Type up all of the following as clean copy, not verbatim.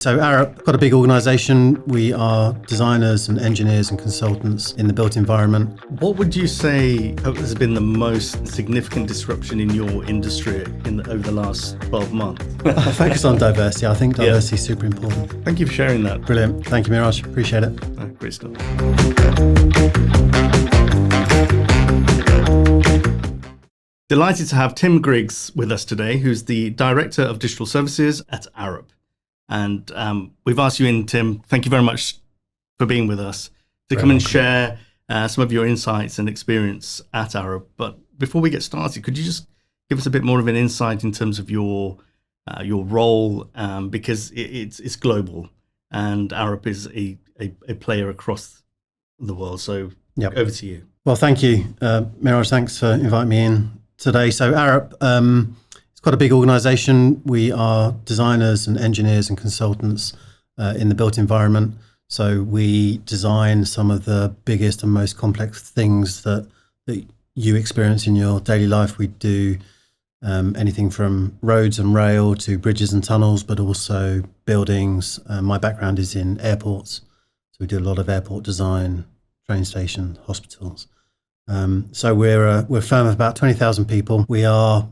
So Arup, got a big organisation. We are designers and engineers and consultants in the built environment. What would you say has been the most significant disruption in your industry over the last 12 months? I focus on diversity. I think diversity is super important. Thank you for sharing that. Brilliant. Thank you, Miraj. Appreciate it. Great stuff. Delighted to have Tim Griggs with us today, who's the Director of Digital Services at Arup. And we've asked you in, Tim, thank you very much for being with us, to come and share some of your insights and experience at Arup. But before we get started, could you just give us a bit more of an insight in terms of your role, because it's global, and Arup is a player across the world. So over to you. Well, thank you, Miraj. Thanks for inviting me in today. So Arup, it's quite a big organisation. We are designers and engineers and consultants in the built environment. So we design some of the biggest and most complex things that you experience in your daily life. We do anything from roads and rail to bridges and tunnels, but also buildings. My background is in airports. So we do a lot of airport design, train stations, hospitals. So we're a firm of about 20,000 people. We are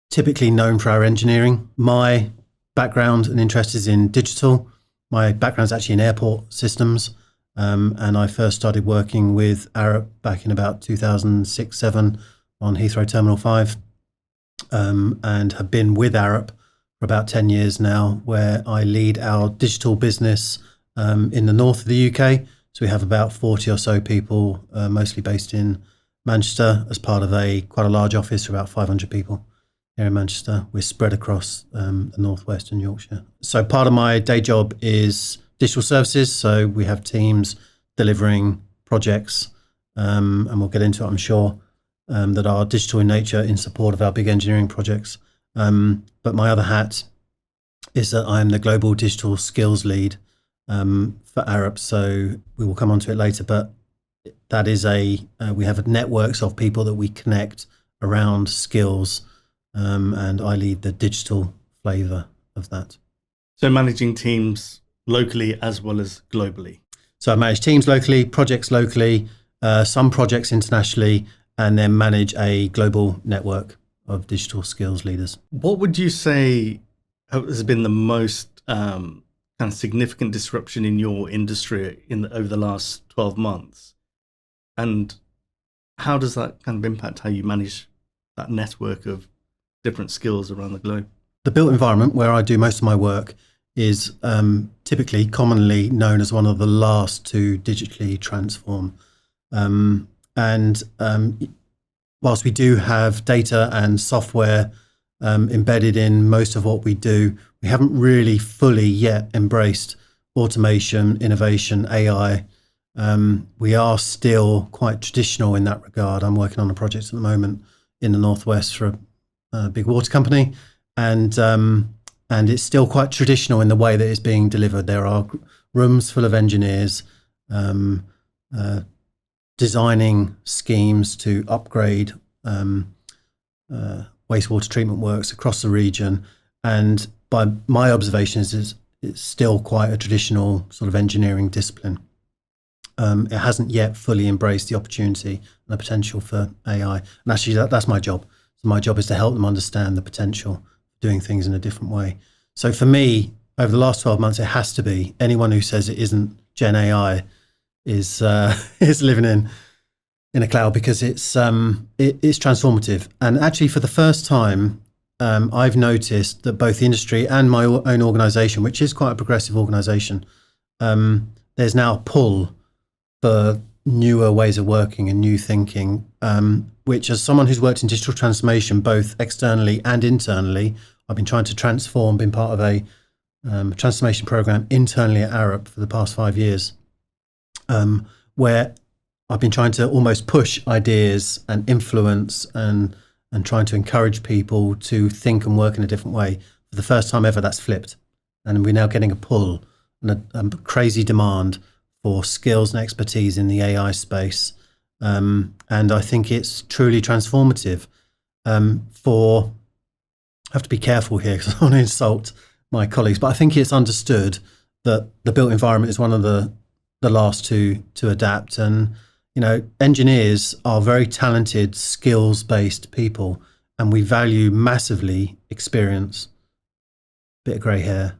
typically known for our engineering. My background and interest is in digital. My background is actually in airport systems. And I first started working with Arup back in about 2006-07 on Heathrow Terminal 5, and have been with Arup for about 10 years now, where I lead our digital business in the north of the UK. So we have about 40 or so people, mostly based in Manchester, as part of quite a large office for about 500 people here in Manchester. We're spread across the northwest and Yorkshire. So part of my day job is digital services. So we have teams delivering projects, and we'll get into it, I'm sure, that are digital in nature in support of our big engineering projects. But my other hat is that I'm the global digital skills lead for Arup. So we will come on to it later, but that is we have networks of people that we connect around skills, and I lead the digital flavour of that. So managing teams locally as well as globally. So I manage teams locally, projects locally, some projects internationally, and then manage a global network of digital skills leaders. What would you say has been the most kind of significant disruption in your industry over the last 12 months? And how does that kind of impact how you manage that network of different skills around the globe? The built environment, where I do most of my work, is typically commonly known as one of the last to digitally transform. And whilst we do have data and software embedded in most of what we do, we haven't really fully yet embraced automation, innovation, AI. We are still quite traditional in that regard. I'm working on a project at the moment in the northwest for a big water company, and it's still quite traditional in the way that it's being delivered. There are rooms full of engineers designing schemes to upgrade wastewater treatment works across the region, and by my observations, it's still quite a traditional sort of engineering discipline. It hasn't yet fully embraced the opportunity and the potential for AI, and actually that's my job. So my job is to help them understand the potential of doing things in a different way. So for me, over the last 12 months, it has to be. Anyone who says it isn't Gen AI is living in a cloud, because it's transformative. And actually, for the first time, I've noticed that both the industry and my own organisation, which is quite a progressive organisation, there's now a pull for newer ways of working and new thinking, which, as someone who's worked in digital transformation, both externally and internally, I've been trying to transform, been part of a transformation program internally at Arup for the past 5 years, where I've been trying to almost push ideas and influence and trying to encourage people to think and work in a different way. For the first time ever, that's flipped. And we're now getting a pull and a crazy demand for skills and expertise in the AI space. And I think it's truly transformative. I have to be careful here because I don't want to insult my colleagues. But I think it's understood that the built environment is one of the last to adapt. And, engineers are very talented, skills-based people, and we value massively experience, bit of grey hair,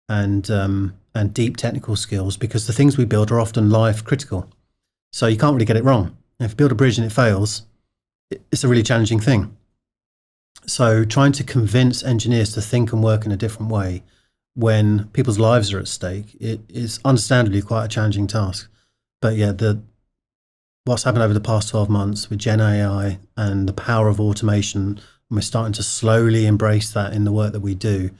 and deep technical skills, because the things we build are often life critical. So you can't really get it wrong. If you build a bridge and it fails, it's a really challenging thing. So trying to convince engineers to think and work in a different way when people's lives are at stake, it is understandably quite a challenging task. But yeah, what's happened over the past 12 months with Gen AI and the power of automation, and we're starting to slowly embrace that in the work that we do.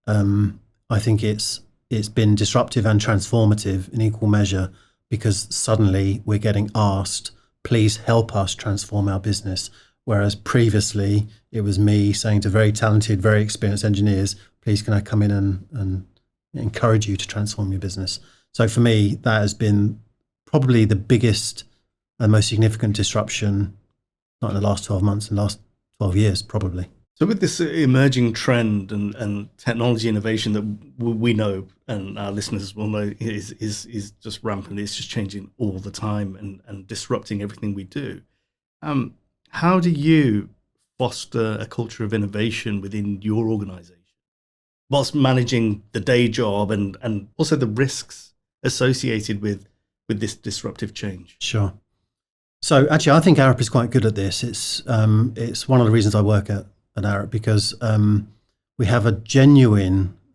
I think it's been disruptive and transformative in equal measure, because suddenly we're getting asked, please help us transform our business. Whereas previously it was me saying to very talented, very experienced engineers, please can I come in and encourage you to transform your business. So for me, that has been probably the biggest and most significant disruption, not in the last 12 months, in the last 12 years, probably. So with this emerging trend and technology innovation that we know and our listeners will know is just rampant, it's just changing all the time and disrupting everything we do. How do you foster a culture of innovation within your organization whilst managing the day job and also the risks associated with this disruptive change? Sure. So actually, I think Arup is quite good at this. It's one of the reasons I work at Arup, because we have a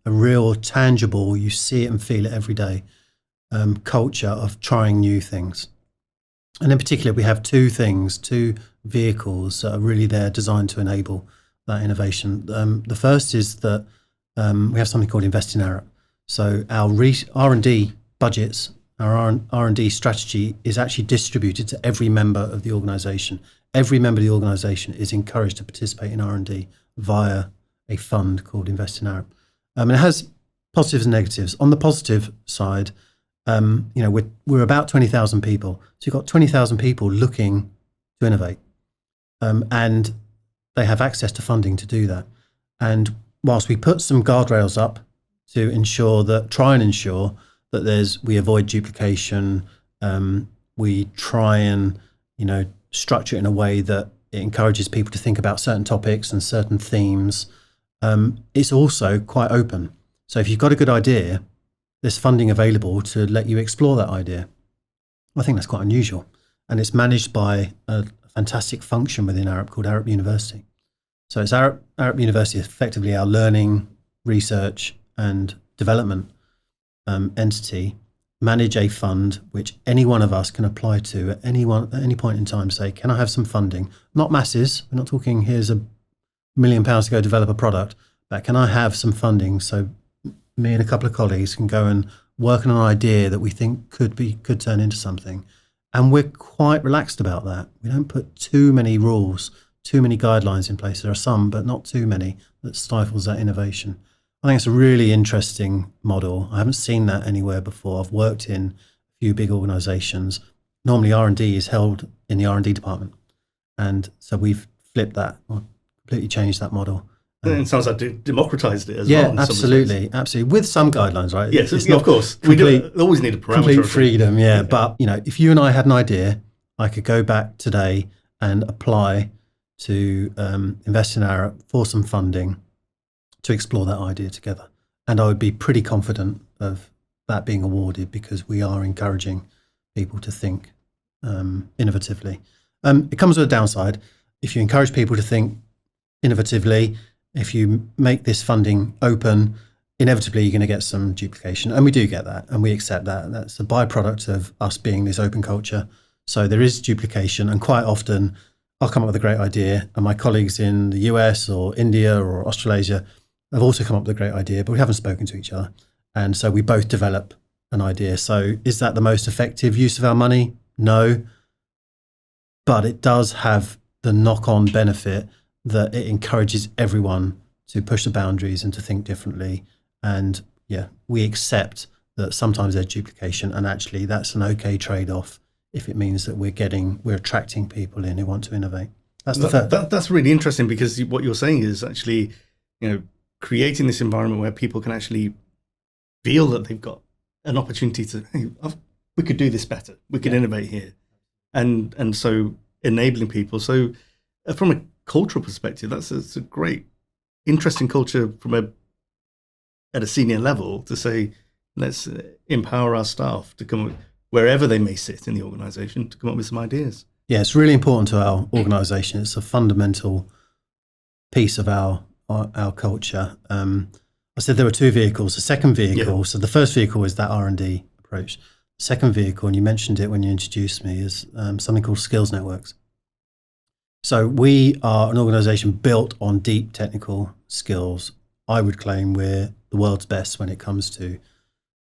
real tangible, you see it and feel it every day, culture of trying new things. And in particular, we have two vehicles that are really there designed to enable that innovation. The first is that we have something called Invest in Arup. So our R&D budgets, our R&D strategy is actually distributed to every member of the organization. Every member of the organization is encouraged to participate in R&D via a fund called Invest in Arup. And it has positives and negatives. On the positive side, we're about 20,000 people. So you've got 20,000 people looking to innovate. And they have access to funding to do that. And whilst we put some guardrails up to try and ensure that we avoid duplication, we try and, structure it in a way that it encourages people to think about certain topics and certain themes. It's also quite open. So if you've got a good idea, there's funding available to let you explore that idea. I think that's quite unusual. And it's managed by a fantastic function within Arup called Arup University. So it's Arup University, effectively our learning, research and development entity, manage a fund which any one of us can apply to at any point in time. Say, can I have some funding? Not masses. We're not talking here's £1 million to go develop a product, but can I have some funding so me and a couple of colleagues can go and work on an idea that we think could turn into something. And we're quite relaxed about that. We don't put too many rules, too many guidelines in place. There are some, but not too many, that stifles that innovation. I think it's a really interesting model. I haven't seen that anywhere before. I've worked in a few big organizations. Normally R&D is held in the R&D department. And so we've flipped that, or completely changed that model. And it sounds like democratized it as well. Yeah, absolutely. With some guidelines, right? Yes, of course. We always need a parameter. Complete freedom, yeah. But, if you and I had an idea, I could go back today and apply to Invest in Arup for some funding to explore that idea together. And I would be pretty confident of that being awarded, because we are encouraging people to think innovatively. It comes with a downside. If you encourage people to think innovatively, if you make this funding open, inevitably you're going to get some duplication. And we do get that, and we accept that. That's a byproduct of us being this open culture. So there is duplication, and quite often I'll come up with a great idea, and my colleagues in the US or India or Australasia have also come up with a great idea, but we haven't spoken to each other. And so we both develop an idea. So is that the most effective use of our money? No. But it does have the knock-on benefit that it encourages everyone to push the boundaries and to think differently. And yeah, we accept that sometimes there's duplication, and actually that's an okay trade-off if it means that we're attracting people in who want to innovate. That's really interesting, because what you're saying is actually, creating this environment where people can actually feel that they've got an opportunity to, hey, we could do this better. We could innovate here. And so enabling people. So from a cultural perspective, that's a great, interesting culture at a senior level to say, let's empower our staff to come up, wherever they may sit in the organization, to come up with some ideas. Yeah, it's really important to our organization. It's a fundamental piece of our culture. I said there were two vehicles. The second vehicle, so the first vehicle is that R&D approach. The second vehicle, and you mentioned it when you introduced me, is something called skills networks. So we are an organization built on deep technical skills. I would claim we're the world's best when it comes to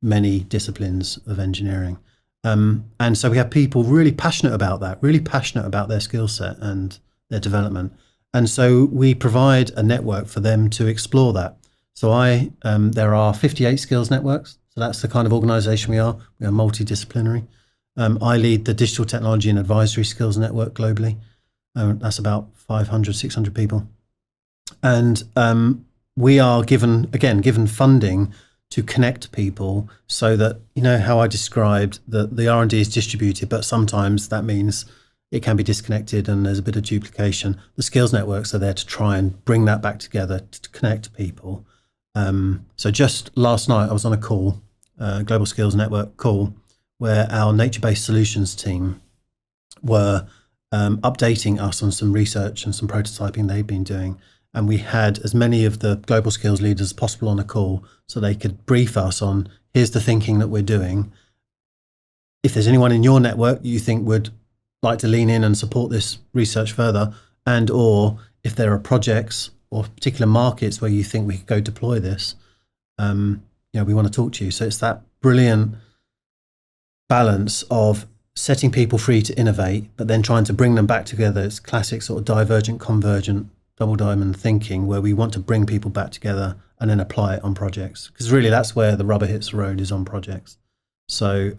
many disciplines of engineering. And so we have people really passionate about that, really passionate about their skill set and their development. And so we provide a network for them to explore that. So there are 58 skills networks. So that's the kind of organization we are. We are multidisciplinary. I lead the Digital Technology and Advisory Skills Network globally. That's about 500, 600 people. And we are given funding to connect people so that, you know, how I described that the R&D is distributed, but sometimes that means it can be disconnected and there's a bit of duplication. The skills networks are there to try and bring that back together to connect people. So just last night I was on a call, Global Skills Network call, where our nature-based solutions team were updating us on some research and some prototyping they've been doing. And we had as many of the global skills leaders as possible on a call so they could brief us on, here's the thinking that we're doing. If there's anyone in your network you think would like to lean in and support this research further, and or if there are projects or particular markets where you think we could go deploy this, we want to talk to you. So it's that brilliant balance of setting people free to innovate, but then trying to bring them back together. It's classic sort of divergent, convergent, double diamond thinking, where we want to bring people back together and then apply it on projects. Because really that's where the rubber hits the road, is on projects. So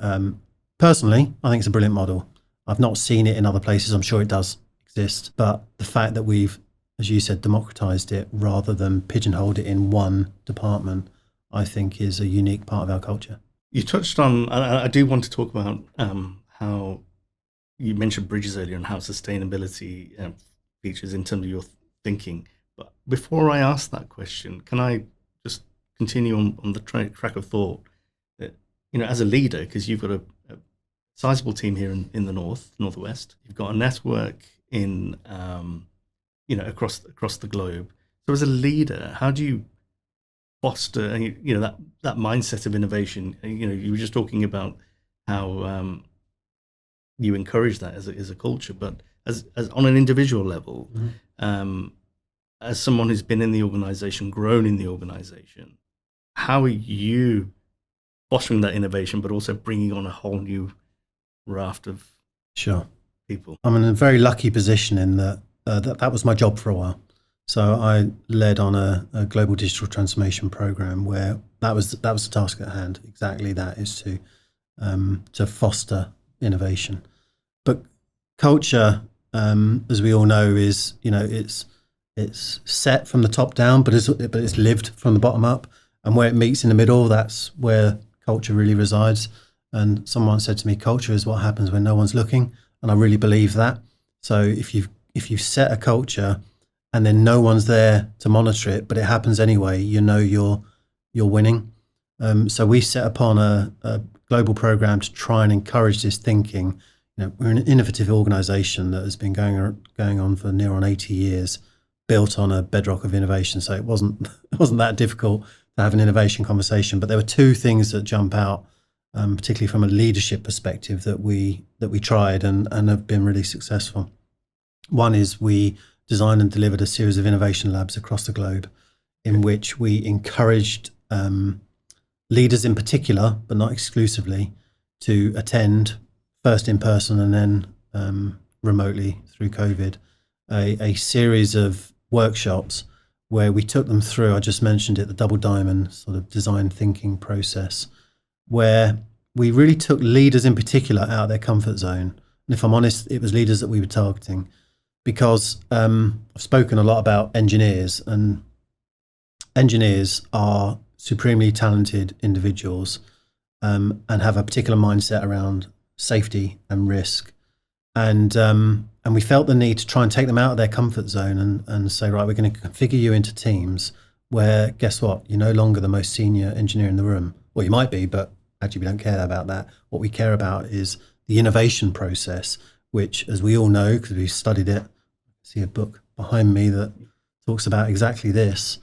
personally, I think it's a brilliant model. I've not seen it in other places. I'm sure it does exist. But the fact that we've, as you said, democratized it rather than pigeonholed it in one department, I think is a unique part of our culture. You touched on, I do want to talk about how you mentioned bridges earlier and how sustainability features in terms of your thinking. But before I ask that question, can I just continue on the track of thought that, you know, as a leader, because you've got a sizable team here in the northwest, you've got a network in, across the globe. So as a leader, how do you foster, that mindset of innovation? You were just talking about how you encourage that as a culture, but as on an individual level, as someone who's been in the organization, grown in the organization, how are you fostering that innovation, but also bringing on a whole new raft of people? I'm in a very lucky position in that that was my job for a while. So I led on a global digital transformation program where that was the task at hand. Exactly that, is to foster innovation. But culture, as we all know, is it's set from the top down, but it's lived from the bottom up. And where it meets in the middle, that's where culture really resides. And someone said to me, culture is what happens when no one's looking, and I really believe that. So if you set a culture and then no one's there to monitor it, but it happens anyway, you're winning. So we set upon a global program to try and encourage this thinking. We're an innovative organization that has been going on for near on 80 years, built on a bedrock of innovation. So it wasn't that difficult to have an innovation conversation. But there were two things that jump out, particularly from a leadership perspective, that we tried and have been really successful. One is we designed and delivered a series of innovation labs across the globe, in which we encouraged leaders in particular, but not exclusively, to attend first in person and then remotely through COVID, a series of workshops where we took them through, I just mentioned it, the double diamond sort of design thinking process, where we really took leaders in particular out of their comfort zone. And if I'm honest, it was leaders that we were targeting, because I've spoken a lot about engineers, and engineers are supremely talented individuals, and have a particular mindset around safety and risk. And we felt the need to try and take them out of their comfort zone and say, right, we're going to configure you into teams where, guess what, you're no longer the most senior engineer in the room. Well, you might be, but actually we don't care about that. What we care about is the innovation process, which, as we all know, because we've studied it, I see a book behind me that talks about exactly this,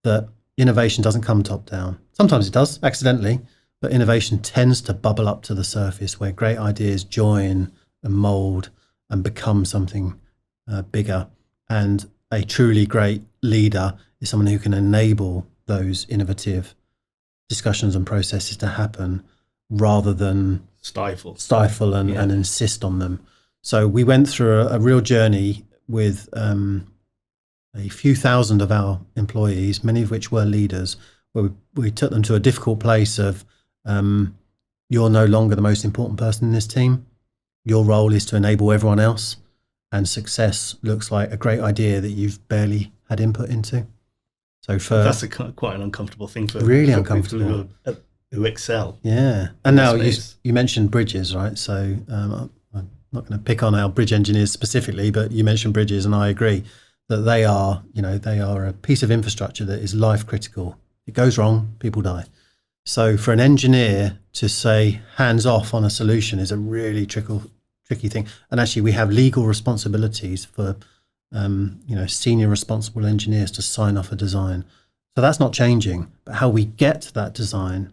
that innovation doesn't come top down. Sometimes it does, accidentally, but innovation tends to bubble up to the surface where great ideas join and mold and become something bigger. And a truly great leader is someone who can enable those innovative discussions and processes to happen rather than Stifle and insist on them. So we went through a real journey with a few thousand of our employees, many of which were leaders, where we took them to a difficult place of you're no longer the most important person in this team. Your role is to enable everyone else, and success looks like a great idea that you've barely had input into. So that's quite an uncomfortable thing for uncomfortable people who excel. Yeah, and now you mentioned bridges, right? So I'm not going to pick on our bridge engineers specifically, but you mentioned bridges, and I agree that they are a piece of infrastructure that is life critical. It goes wrong, people die. So for an engineer to say hands off on a solution is a really tricky thing. And actually, we have legal responsibilities for senior responsible engineers to sign off a design. So that's not changing. But how we get to that design,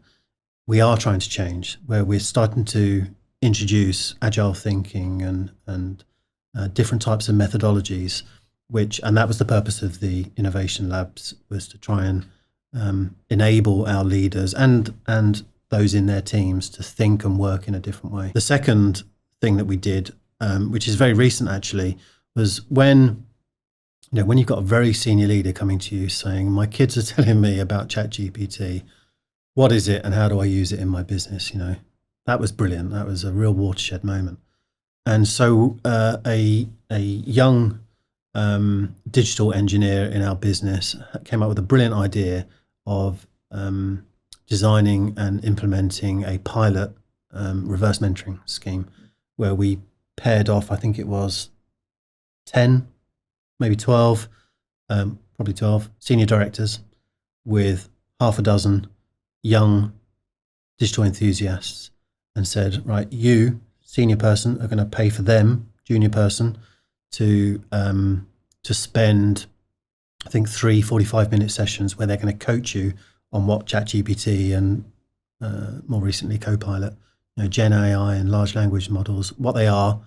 we are trying to change, where we're starting to introduce agile thinking and different types of methodologies, and that was the purpose of the innovation labs, was to try and enable our leaders and those in their teams to think and work in a different way. The second thing that we did, which is very recent actually, was when you've got a very senior leader coming to you saying, my kids are telling me about ChatGPT, what is it and how do I use it in my business? That was brilliant. That was a real watershed moment. And so a young digital engineer in our business came up with a brilliant idea of designing and implementing a pilot reverse mentoring scheme where we paired off, I think it was 10, maybe 12, probably 12 senior directors with half a dozen young digital enthusiasts, and said, right, you, senior person, are going to pay for them, junior person, to spend, I think, 3 45-minute sessions where they're going to coach you on what ChatGPT and more recently Copilot, Gen AI and large language models, what they are,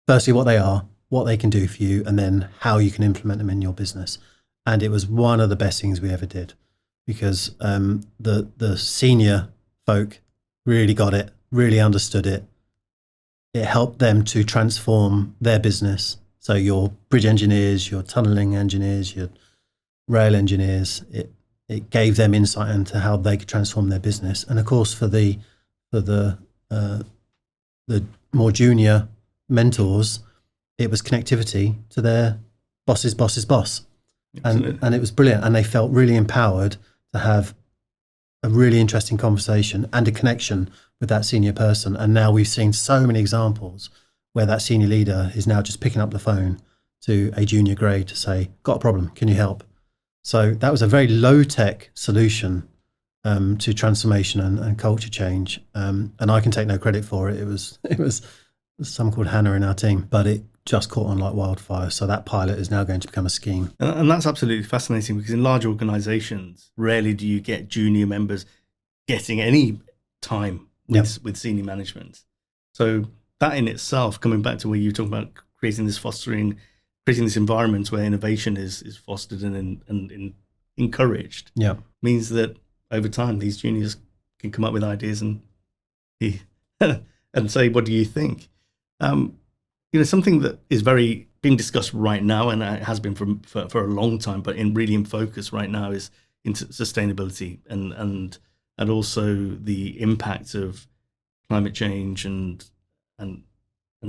firstly what they are, what they can do for you, and then how you can implement them in your business. And it was one of the best things we ever did, because the senior folk really got it, really understood it. It helped them to transform their business. So your bridge engineers, your tunneling engineers, your rail engineers, it gave them insight into how they could transform their business. And of course, for the more junior mentors, it was connectivity to their boss's boss's boss. And it was brilliant. And they felt really empowered to have a really interesting conversation and a connection with that senior person. And now we've seen so many examples where that senior leader is now just picking up the phone to a junior grade to say, got a problem, can you help? So that was a very low-tech solution to transformation and culture change. And I can take no credit for it. It was someone called Hannah in our team, but it just caught on like wildfire. So that pilot is now going to become a scheme. And that's absolutely fascinating, because in large organizations, rarely do you get junior members getting any time with senior management. So that in itself, coming back to where you talk about creating this environment where innovation is fostered and encouraged, means that over time these juniors can come up with ideas and say, what do you think? Something that is very being discussed right now, and it has been for a long time, but in focus right now, is into sustainability and also the impact of climate change and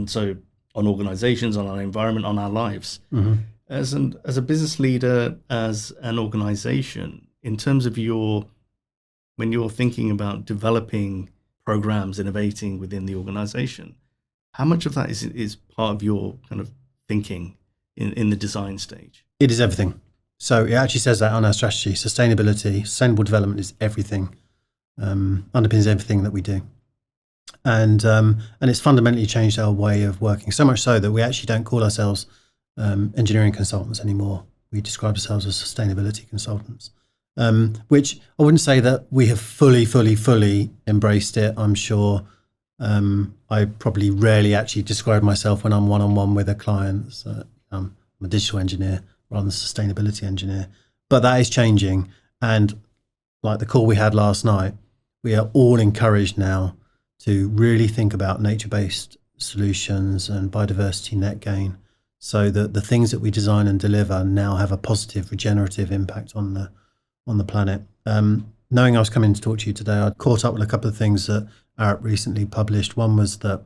so on organizations, on our environment, on our lives. Mm-hmm. As a business leader, as an organization, in terms of when you're thinking about developing programs, innovating within the organization, how much of that is part of your kind of thinking in the design stage? It is everything. So it actually says that on our strategy. Sustainable development is everything, underpins everything that we do. And it's fundamentally changed our way of working, so much so that we actually don't call ourselves engineering consultants anymore. We describe ourselves as sustainability consultants, which I wouldn't say that we have fully embraced it. I'm sure I probably rarely actually describe myself when I'm one-on-one with a client. So I'm a digital engineer rather than a sustainability engineer. But that is changing. And like the call we had last night, we are all encouraged now to really think about nature-based solutions and biodiversity net gain, so that the things that we design and deliver now have a positive regenerative impact on the planet. Knowing I was coming to talk to you today, I caught up with a couple of things that Arup recently published. One was that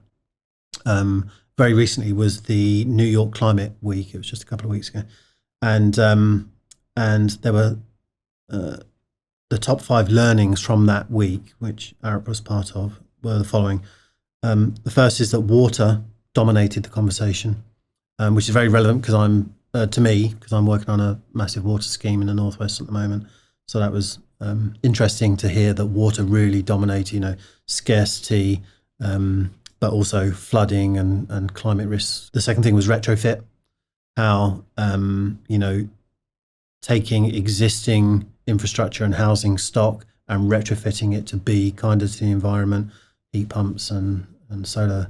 very recently was the New York Climate Week. It was just a couple of weeks ago, and there were the top 5 learnings from that week, which Arup was part of, were the following. The first is that water dominated the conversation, which is very relevant because I'm working on a massive water scheme in the Northwest at the moment. So that was interesting to hear that water really dominated, scarcity, but also flooding and climate risks. The second thing was retrofit, how, taking existing infrastructure and housing stock and retrofitting it to be kinder to the environment, heat pumps and solar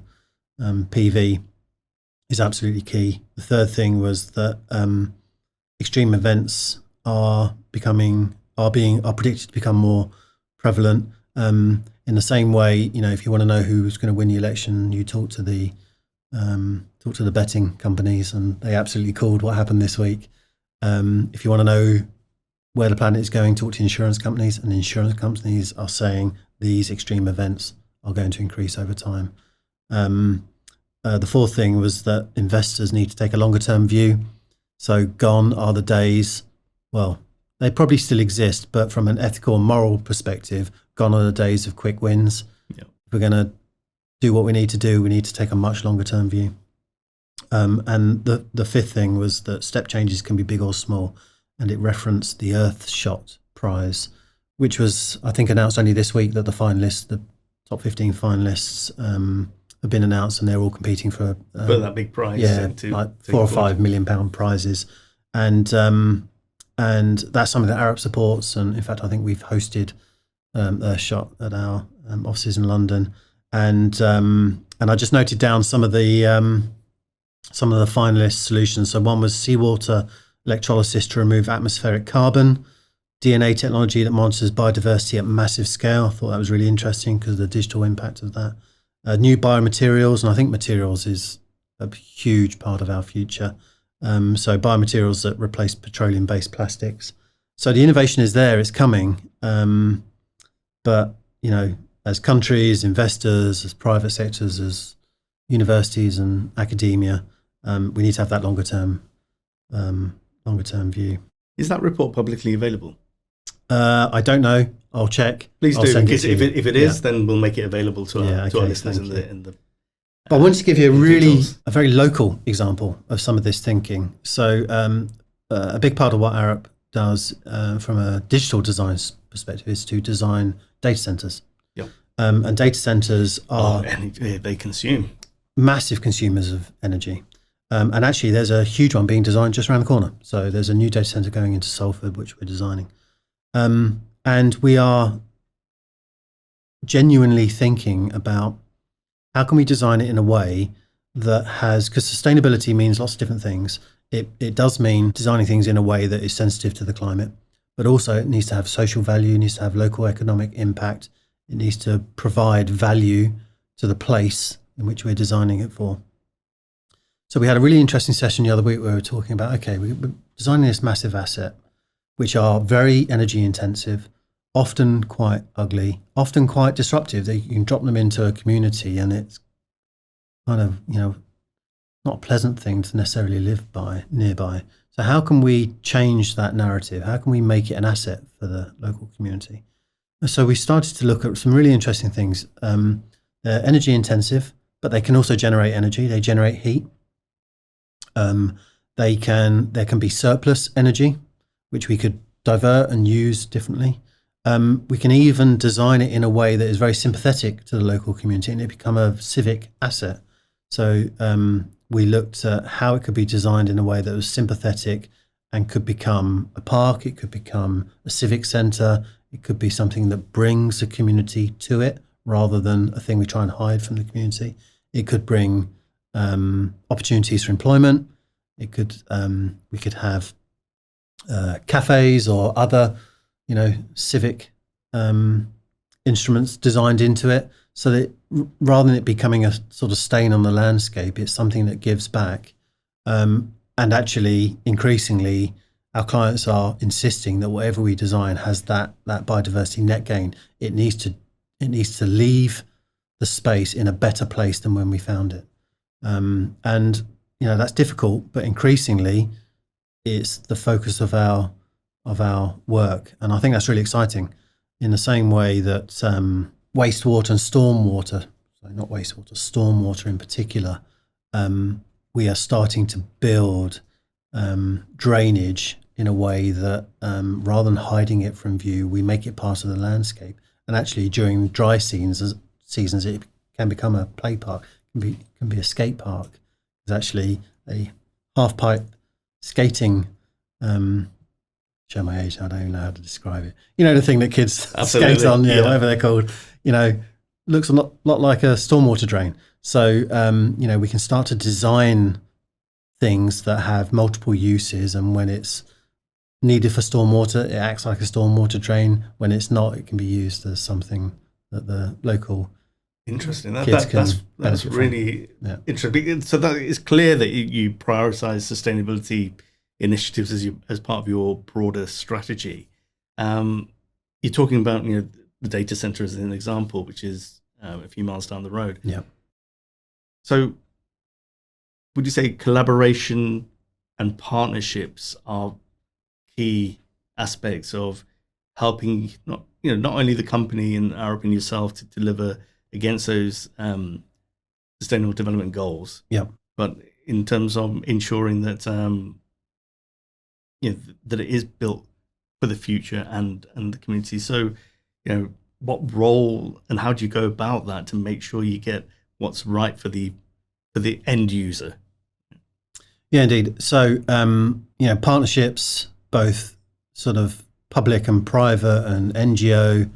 PV is absolutely key. The third thing was that extreme events are predicted to become more prevalent. In the same way, if you want to know who's going to win the election, you talk to the betting companies, and they absolutely called what happened this week. If you want to know where the planet is going, talk to insurance companies, and insurance companies are saying these extreme events are going to increase over time. The fourth thing was that investors need to take a longer term view. So gone are the days, well, they probably still exist, but from an ethical and moral perspective, gone are the days of quick wins. Yep. If we're going to do what we need to do, we need to take a much longer term view. And the fifth thing was that step changes can be big or small, and it referenced the Earthshot Prize, which was, I think, announced only this week, that the top 15 finalists have been announced, and they're all competing for that big prize. Like £4 or £5 million prizes, and that's something that Arup supports. And in fact, I think we've hosted Earthshot at our offices in London, and I just noted down some of the finalist solutions. So one was seawater electrolysis to remove atmospheric carbon, DNA technology that monitors biodiversity at massive scale. I thought that was really interesting because of the digital impact of that. New biomaterials, and I think materials is a huge part of our future. So biomaterials that replace petroleum-based plastics. So the innovation is there, it's coming. But, as countries, investors, as private sectors, as universities and academia, we need to have that longer term view. Is that report publicly available? I don't know. I'll check. Please I'll do, send because it to you. if it is, then we'll make it available to our listeners in the. But I wanted to give you a very local example of some of this thinking. So a big part of what Arup does from a digital design perspective is to design data centers. Yep. And data centers are they consume massive consumers of energy. And actually, there's a huge one being designed just around the corner. So there's a new data center going into Salford, which we're designing. And we are genuinely thinking about how can we design it in a way that has, because sustainability means lots of different things. It does mean designing things in a way that is sensitive to the climate, but also it needs to have social value, it needs to have local economic impact. It needs to provide value to the place in which we're designing it for. So we had a really interesting session the other week where we were talking about, okay, we're designing this massive asset, which are very energy intensive, often quite ugly, often quite disruptive. You can drop them into a community and it's kind of, not a pleasant thing to necessarily live nearby. So how can we change that narrative? How can we make it an asset for the local community? And so we started to look at some really interesting things. They're energy intensive, but they can also generate energy. They generate heat. There can be surplus energy, which we could divert and use differently. We can even design it in a way that is very sympathetic to the local community and it become a civic asset. So we looked at how it could be designed in a way that was sympathetic and could become a park. It could become a civic centre. It could be something that brings the community to it rather than a thing we try and hide from the community. It could bring opportunities for employment. It could we could have cafes or other, civic instruments designed into it, so that rather than it becoming a sort of stain on the landscape, it's something that gives back. And actually, increasingly, our clients are insisting that whatever we design has that biodiversity net gain. It needs to leave the space in a better place than when we found it. And that's difficult, but increasingly, it's the focus of our work, and I think that's really exciting. In the same way that wastewater and stormwater, not wastewater, stormwater in particular, we are starting to build drainage in a way that rather than hiding it from view, we make it part of the landscape. And actually, during dry seasons, it can become a play park, can be a skate park. There's actually a half pipe skating. Show my age, I don't even know how to describe it. The thing that kids Absolutely. skate on, whatever they're called. Looks a lot like a stormwater drain. So we can start to design things that have multiple uses, and when it's needed for stormwater, it acts like a stormwater drain. When it's not, it can be used as something that the local interesting. kids can That's benefit really from. interesting. So that it's clear that you prioritize sustainability initiatives as part of your broader strategy. You're talking about the data center as an example, which is a few miles down the road. Yeah. So would you say collaboration and partnerships are key aspects of helping not only the company and Arup and yourself to deliver against those sustainable development goals, but in terms of ensuring that that it is built for the future and the community. So, what role and how do you go about that to make sure you get what's right for the end user? Yeah, indeed. So, partnerships, both sort of public and private and NGO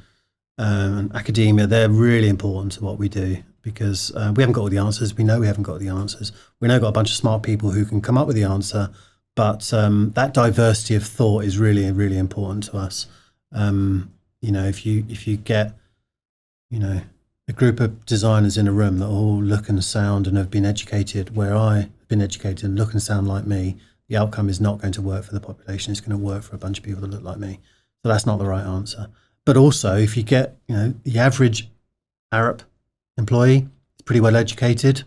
and academia, they're really important to what we do, because we haven't got all the answers. We know we haven't got the answers. We know we've got a bunch of smart people who can come up with the answer. But that diversity of thought is really, really important to us. If you get, a group of designers in a room that all look and sound and have been educated where I've been educated and look and sound like me, the outcome is not going to work for the population. It's going to work for a bunch of people that look like me. So that's not the right answer. But also, if you get, the average Arup employee is pretty well educated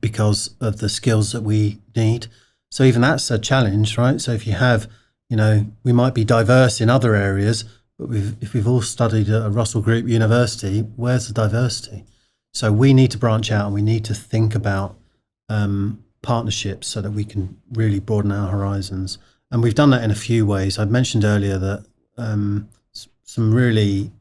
because of the skills that we need. So even that's a challenge, right? So if you have, we might be diverse in other areas, but if we've all studied at a Russell Group university, where's the diversity? So we need to branch out and we need to think about partnerships so that we can really broaden our horizons. And we've done that in a few ways. I'd mentioned earlier that some really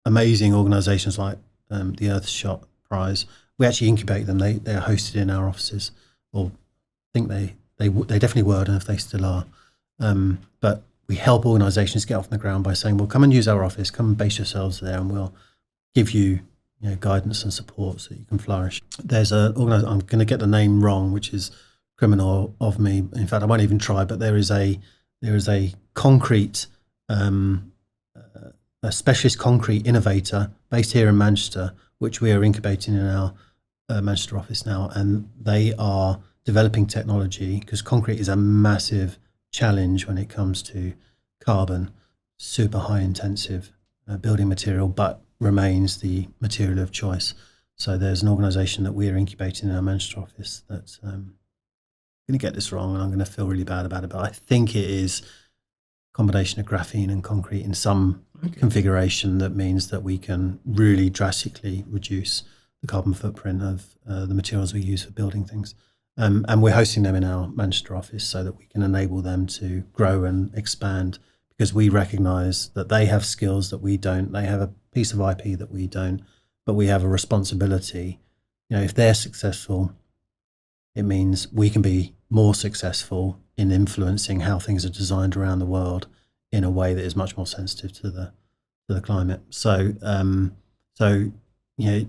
amazing organisations like the Earthshot Prize, we actually incubate them. They are hosted in our offices, or I think they definitely were, I don't know if they still are. But we help organisations get off the ground by saying, well, come and use our office, come and base yourselves there, and we'll give you, guidance and support so that you can flourish. There's an organisation, I'm going to get the name wrong, which is criminal of me. In fact, I won't even try, but there is a concrete, a specialist concrete innovator based here in Manchester, which we are incubating in our Manchester office now, and they are developing technology, because concrete is a massive challenge when it comes to carbon, super high intensive building material, but remains the material of choice. So there's an organisation that we are incubating in our Manchester office that's going to get this wrong and I'm going to feel really bad about it. But I think it is a combination of graphene and concrete in some configuration that means that we can really drastically reduce the carbon footprint of the materials we use for building things. And we're hosting them in our Manchester office so that we can enable them to grow and expand, because we recognize that they have skills that we don't. They have a piece of IP that we don't, but we have a responsibility. If they're successful, it means we can be more successful in influencing how things are designed around the world in a way that is much more sensitive to the climate. So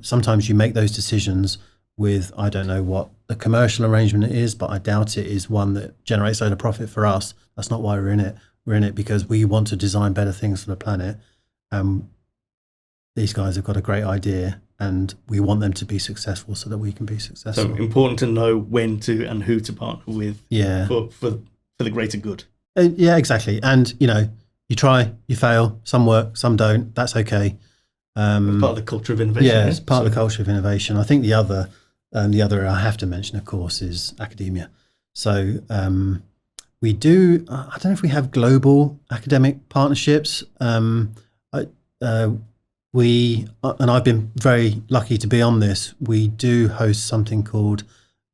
sometimes you make those decisions with, I don't know what the commercial arrangement is, but I doubt it is one that generates a load of profit for us. That's not why we're in it. We're in it because we want to design better things for the planet. These guys have got a great idea and we want them to be successful so that we can be successful. So important to know when to and who to partner with for the greater good. Yeah, exactly. And, you try, you fail, some work, some don't. That's okay. Part of the culture of innovation. Yeah, it's part of the culture of innovation. I think the other I have to mention, of course, is academia. So we do, I don't know if we have global academic partnerships. We, and I've been very lucky to be on this, we do host something called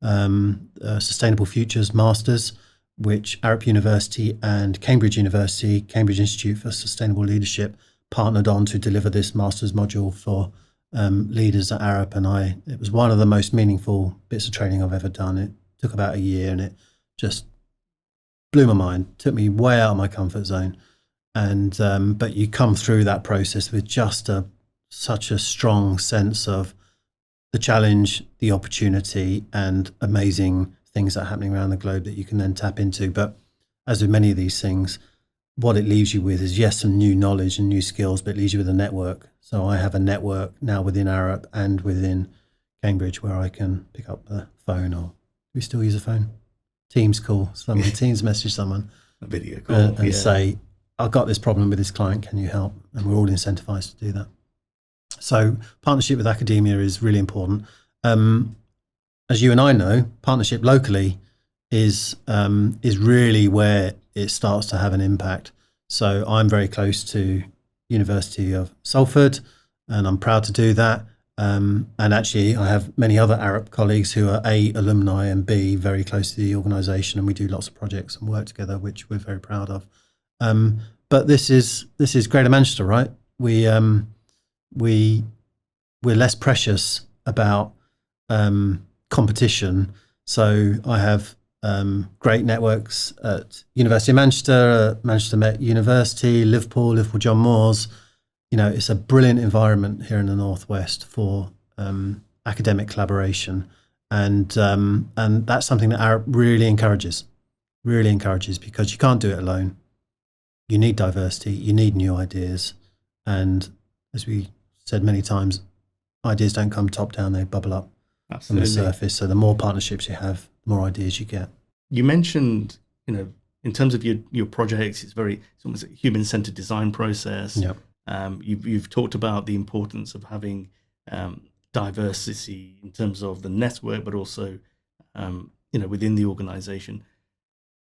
Sustainable Futures Masters, which Arup University and Cambridge University, Cambridge Institute for Sustainable Leadership, partnered on to deliver this master's module for leaders at Arup. And it was one of the most meaningful bits of training I've ever done. It took about a year and it just blew my mind, took me way out of my comfort zone. And but you come through that process with just such a strong sense of the challenge, the opportunity, and amazing things that are happening around the globe that you can then tap into. But as with many of these things, what it leaves you with is, yes, some new knowledge and new skills, but it leaves you with a network. So I have a network now within Arup and within Cambridge where I can pick up the phone, or do we still use a phone? Teams call someone, Teams message someone. A video call. And say, I've got this problem with this client, can you help? And we're all incentivized to do that. So partnership with academia is really important. As you and I know, partnership locally is really where it starts to have an impact. So I'm very close to University of Salford, and I'm proud to do that. And actually, I have many other Arup colleagues who are A, alumni, and B, very close to the organisation, and we do lots of projects and work together, which we're very proud of. But this is Greater Manchester, right? We're less precious about competition. So I have great networks at University of Manchester, Manchester Met University, Liverpool John Moores. It's a brilliant environment here in the Northwest for academic collaboration, and that's something that Arup really encourages, because you can't do it alone. You need diversity, you need new ideas, and as we said many times, ideas don't come top down, they bubble up from the surface. So the more partnerships you have, the more ideas you get. You mentioned, in terms of your projects, it's almost a human-centered design process. Yep. You've talked about the importance of having diversity in terms of the network, but also within the organization.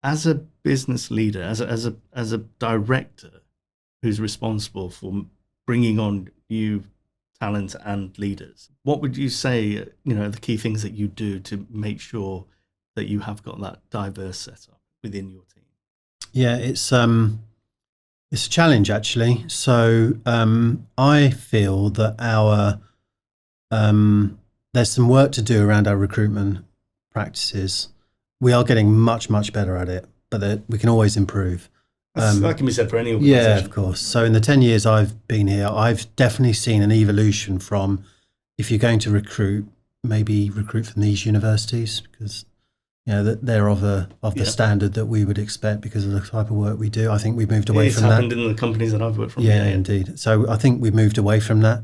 As a business leader, as a director who's responsible for bringing on new talent and leaders, what would you say the key things that you do to make sure that you have got that diverse setup within your team? Yeah, it's a challenge, actually. So I feel that there's some work to do around our recruitment practices. We are getting much, much better at it, but we can always improve. That can be said for any organisation. Yeah, of course. So in the 10 years I've been here, I've definitely seen an evolution from, if you're going to recruit, maybe recruit from these universities, because they're of the standard that we would expect because of the type of work we do. I think we've moved away from that. It's happened in the companies that I've worked from. Yeah, indeed. So I think we've moved away from that,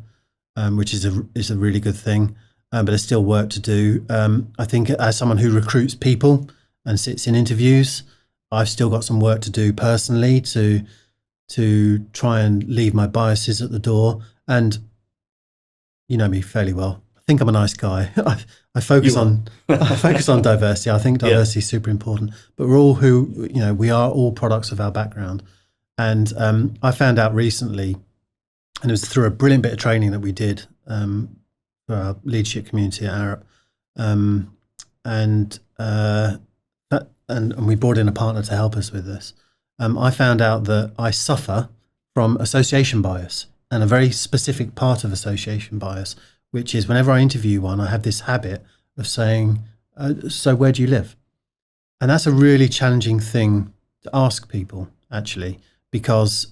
which is a really good thing. But there's still work to do. I think as someone who recruits people and sits in interviews, I've still got some work to do personally to try and leave my biases at the door. And you know me fairly well. think I'm a nice guy. I focus on diversity. I think diversity is super important. But we're all we are all products of our background. And I found out recently, and it was through a brilliant bit of training that we did for our leadership community at Arup, and we brought in a partner to help us with this. I found out that I suffer from association bias, and a very specific part of association bias, which is whenever I interview one, I have this habit of saying, so where do you live? And that's a really challenging thing to ask people, actually, because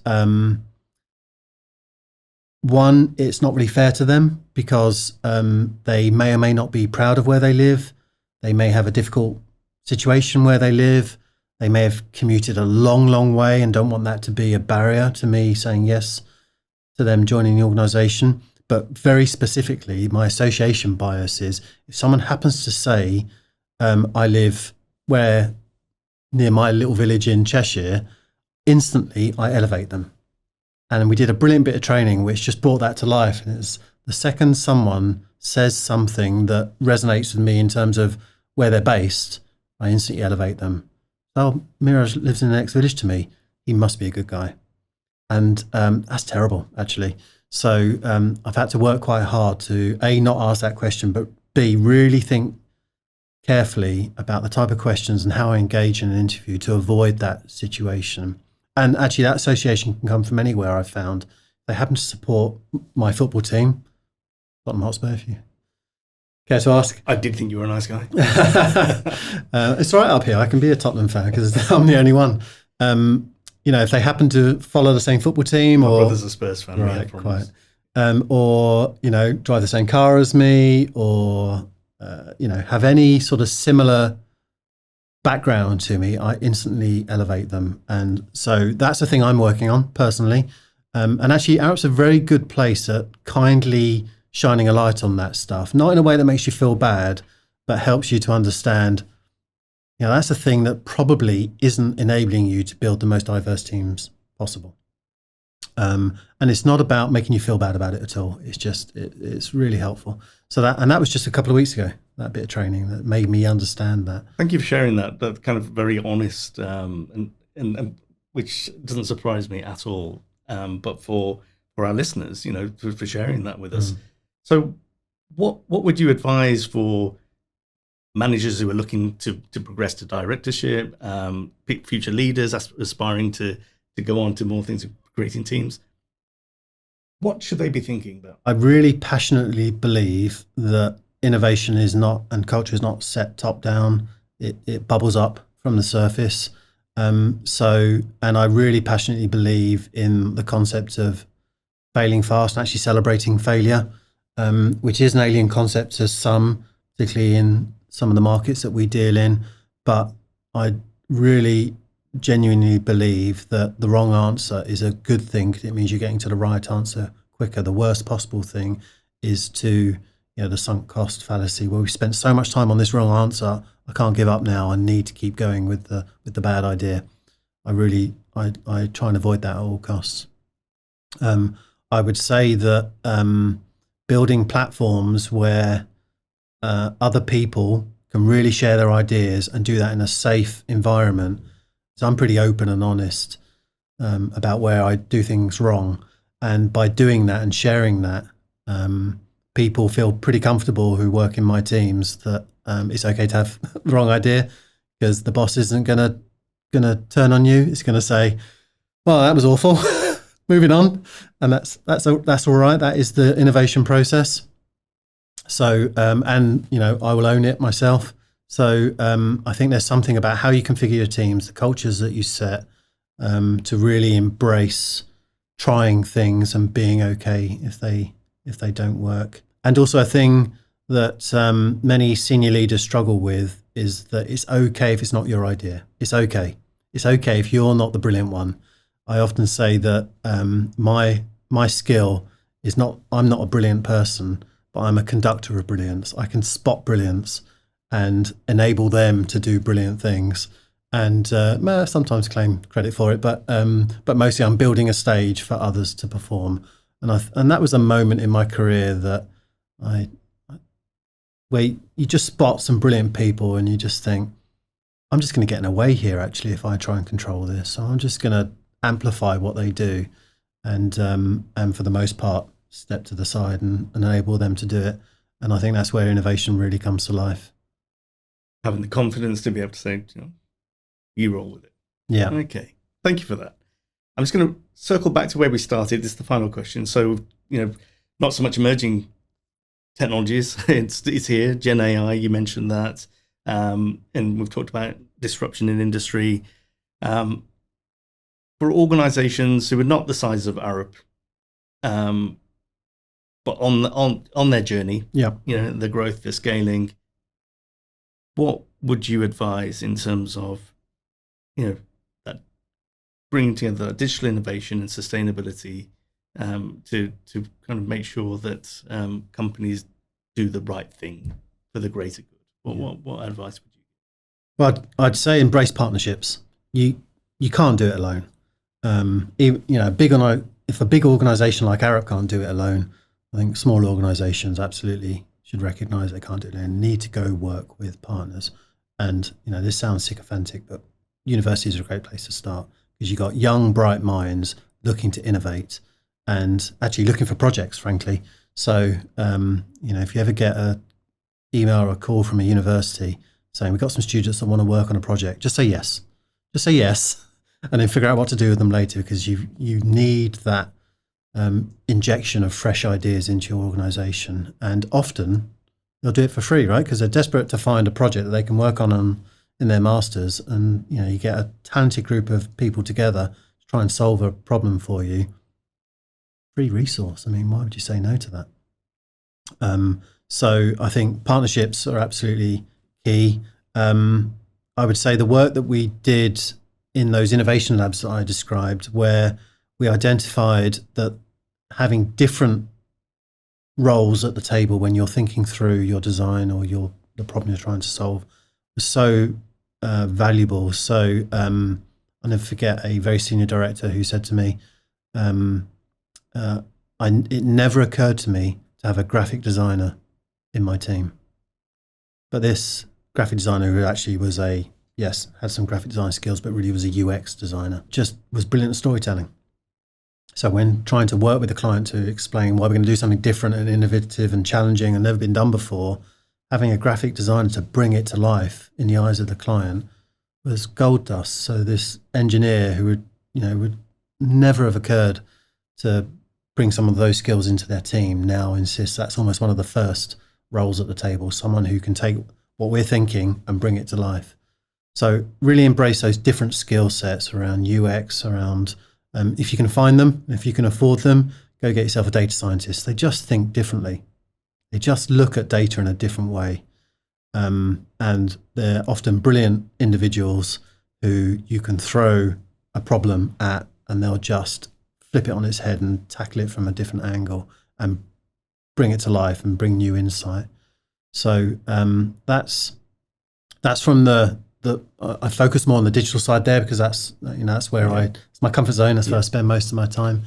one, it's not really fair to them, because they may or may not be proud of where they live. They may have a difficult situation where they live. They may have commuted a long, long way and don't want that to be a barrier to me saying yes to them joining the organisation. But very specifically, my association bias is if someone happens to say, I live near my little village in Cheshire, instantly I elevate them. And we did a brilliant bit of training which just brought that to life. And it's the second someone says something that resonates with me in terms of where they're based, I instantly elevate them. Oh, Miraj lives in the next village to me. He must be a good guy. And that's terrible, actually. So I've had to work quite hard to, A, not ask that question, but B, really think carefully about the type of questions and how I engage in an interview to avoid that situation. And actually that association can come from anywhere, I've found. They happen to support my football team, Tottenham Hotspur, if you care to ask. I did think you were a nice guy. It's right up here. I can be a Tottenham fan because I'm the only one. If they happen to follow the same football team, My or brother's a Spurs fan, right, quite, or drive the same car as me, or have any sort of similar background to me, I instantly elevate them. And so that's the thing I'm working on personally. And actually, Arup's a very good place at kindly shining a light on that stuff, not in a way that makes you feel bad, but helps you to understand, that's the thing that probably isn't enabling you to build the most diverse teams possible. And it's not about making you feel bad about it at all. It's just, it's really helpful. So that was just a couple of weeks ago, that bit of training that made me understand that. Thank you for sharing that kind of very honest, and which doesn't surprise me at all. But for our listeners, for sharing that with us. So what would you advise for managers who are looking to progress to directorship, future leaders aspiring to go on to more things, creating teams? What should they be thinking about? I really passionately believe that innovation is not, and culture is not set top down. It bubbles up from the surface. And I really passionately believe in the concept of failing fast and actually celebrating failure, which is an alien concept to some, particularly in some of the markets that we deal in. But I really genuinely believe that the wrong answer is a good thing, because it means you're getting to the right answer quicker. The worst possible thing is to, the sunk cost fallacy, where we spent so much time on this wrong answer, I can't give up now. I need to keep going with the bad idea. I try and avoid that at all costs. I would say that building platforms where other people can really share their ideas and do that in a safe environment. So I'm pretty open and honest about where I do things wrong. And by doing that and sharing that, people feel pretty comfortable who work in my teams that it's okay to have the wrong idea, because the boss isn't gonna turn on you. It's gonna say, well, that was awful. Moving on. And that's all right. That is the innovation process. So, I will own it myself. So I think there's something about how you configure your teams, the cultures that you set, to really embrace trying things and being okay if they don't work. And also a thing that many senior leaders struggle with is that it's okay if it's not your idea. It's okay. It's okay if you're not the brilliant one. I often say that my skill is not, I'm not a brilliant person, but I'm a conductor of brilliance. I can spot brilliance and enable them to do brilliant things, and sometimes claim credit for it. But mostly I'm building a stage for others to perform. And that was a moment in my career that where you just spot some brilliant people and you just think, I'm just going to get in a way here, actually, if I try and control this. So I'm just going to amplify what they do and for the most part, step to the side and enable them to do it. And I think that's where innovation really comes to life. Having the confidence to be able to say, you roll with it. Yeah. Okay. Thank you for that. I'm just going to circle back to where we started. This is the final question. So, not so much emerging technologies. It's here. Gen AI, you mentioned that. And we've talked about disruption in industry. For organizations who are not the size of Arup, but on their journey, the growth, the scaling, what would you advise in terms of, that bringing together digital innovation and sustainability to kind of make sure that companies do the right thing for the greater good? What advice would you give? Well, I'd say embrace partnerships. You can't do it alone. If a big organization like Arup can't do it alone, I think small organizations absolutely should recognize they can't do it alone. They need to go work with partners. And, this sounds sycophantic, but universities are a great place to start because you've got young, bright minds looking to innovate and actually looking for projects, frankly. So, if you ever get an email or a call from a university saying, we've got some students that want to work on a project, just say yes. Just say yes, and then figure out what to do with them later, because you need that injection of fresh ideas into your organization. And often they'll do it for free, right? Because they're desperate to find a project that they can work on in their masters. And, you get a talented group of people together to try and solve a problem for you. Free resource. I mean, why would you say no to that? So I think partnerships are absolutely key. I would say the work that we did in those innovation labs that I described, where we identified that having different roles at the table when you're thinking through your design or the problem you're trying to solve was so valuable. So I'll never forget a very senior director who said to me, it never occurred to me to have a graphic designer in my team. But this graphic designer, who actually was had some graphic design skills, but really was a UX designer, just was brilliant at storytelling. So when trying to work with the client to explain why we're going to do something different and innovative and challenging and never been done before, having a graphic designer to bring it to life in the eyes of the client was gold dust. So this engineer who would never have occurred to bring some of those skills into their team now insists that's almost one of the first roles at the table, someone who can take what we're thinking and bring it to life. So really embrace those different skill sets around UX, around if you can find them, if you can afford them, go get yourself a data scientist. They just think differently. They just look at data in a different way. And they're often brilliant individuals who you can throw a problem at and they'll just flip it on its head and tackle it from a different angle and bring it to life and bring new insight. So that's from I focus more on the digital side there because that's where it's my comfort zone. That's where I spend most of my time.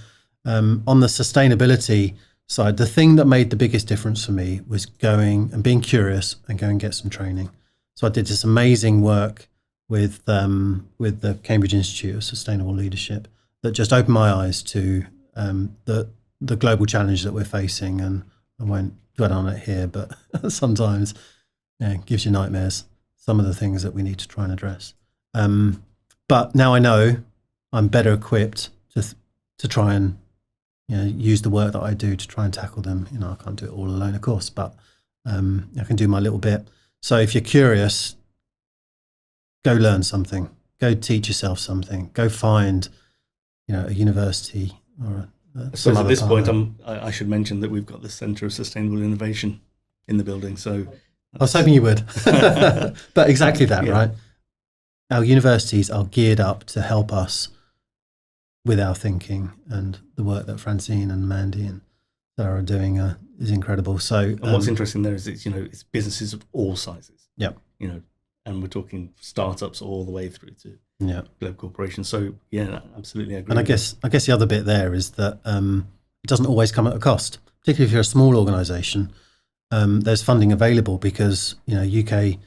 On the sustainability side, the thing that made the biggest difference for me was going and being curious and go and get some training. So I did this amazing work with the Cambridge Institute of Sustainable Leadership that just opened my eyes to the global challenge that we're facing. And I won't dwell on it here, but sometimes it gives you nightmares, some of the things that we need to try and address. But now I know I'm better equipped to try and use the work that I do to try and tackle them. I can't do it all alone, of course, but I can do my little bit. So if you're curious, go learn something, go teach yourself something, go find a university or so at this point, I should mention that we've got the Centre of Sustainable Innovation in the building. So I was hoping you would, but exactly that, right? Our universities are geared up to help us with our thinking, and the work that Francine and Mandy and Sarah are doing is incredible. So, and what's interesting there is it's businesses of all sizes. Yep. And we're talking startups all the way through to global corporations. So absolutely agree. And I guess the other bit there is that it doesn't always come at a cost, particularly if you're a small organisation. there's funding available because UK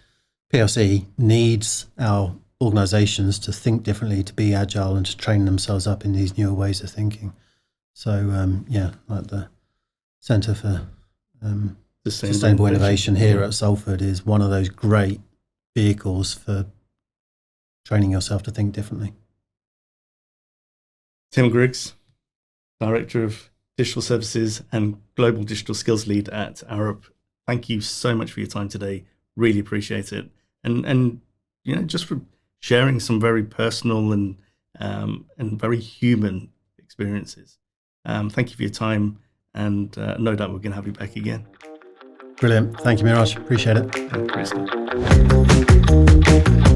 PLC needs our organisations to think differently, to be agile, and to train themselves up in these newer ways of thinking. So like the Centre for Sustainable Innovation here at Salford is one of those great vehicles for training yourself to think differently. Tim Griggs, Director of Digital Services and Global Digital Skills Lead at Arup. Thank you so much for your time today. Really appreciate it. And just for sharing some very personal and very human experiences. Thank you for your time, and no doubt we're going to have you back again. Brilliant. Thank you, Miraj. Appreciate it. Thank you.